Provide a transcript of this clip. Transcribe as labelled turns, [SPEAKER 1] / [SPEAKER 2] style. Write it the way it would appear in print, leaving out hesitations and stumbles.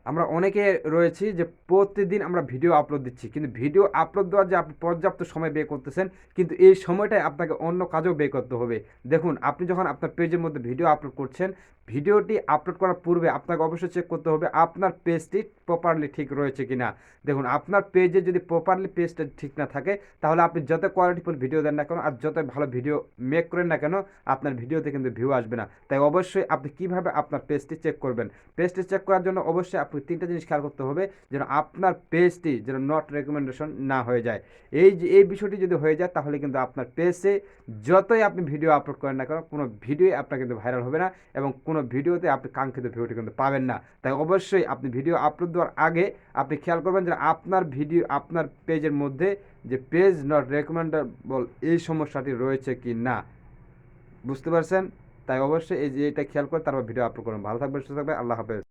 [SPEAKER 1] আমরা অনেকে রয়েছি যে প্রতিদিন আমরা ভিডিও আপলোড দিচ্ছি, কিন্তু ভিডিও আপলোড দেওয়ার যে আপনি পর্যাপ্ত সময় ব্যয় করতেছেন, কিন্তু এই সময়টায় আপনাকে অন্য কাজেও ব্যয় করতে হবে। দেখুন, আপনি যখন আপনার পেজের মধ্যে ভিডিও আপলোড করছেন, ভিডিওটি আপলোড করার পূর্বে আপনাকে অবশ্যই চেক করতে হবে আপনার পেজটি প্রপারলি ঠিক রয়েছে কিনা। দেখুন, আপনার পেজে যদি প্রপারলি পেজটা ঠিক না থাকে, তাহলে আপনি যত কোয়ালিটিফুল ভিডিও দেন না কেন আর যত ভালো ভিডিও মেক করেন না কেন, আপনার ভিডিওতে কিন্তু ভিউ আসবে না। তাই অবশ্যই আপনি কিভাবে আপনার পেজটি চেক করবেন, পেজটি চেক করার জন্য অবশ্যই আপনি তিনটা জিনিস খেয়াল করতে হবে, যেন আপনার পেজটি যেন নট রেকমেন্ডেশন না হয়ে যায়। এই বিষয়টি যদি হয়ে যায়, তাহলে কিন্তু আপনার পেজে যতই আপনি ভিডিও আপলোড করেন না কেন, কোনো ভিডিও আপনার কিন্তু ভাইরাল হবে না, এবং কোনো ভিডিওতে আপনি কাঙ্ক্ষিত ভিউটি কিন্তু পাবেন না। তাই অবশ্যই আপনি ভিডিও আপলোড দেওয়ার আগে আপনি খেয়াল করবেন যে আপনার ভিডিও আপনার পেজের মধ্যে যে পেজ নট রেকমেন্ডেবল এই সমস্যাটি রয়েছে কি না। বুঝতে পারছেন? তাই অবশ্যই এই যে এটা খেয়াল করে তারপর ভিডিও আপলোড করুন। ভালো থাকবেন, সুস্থ থাকবেন। আল্লাহ হাফেজ।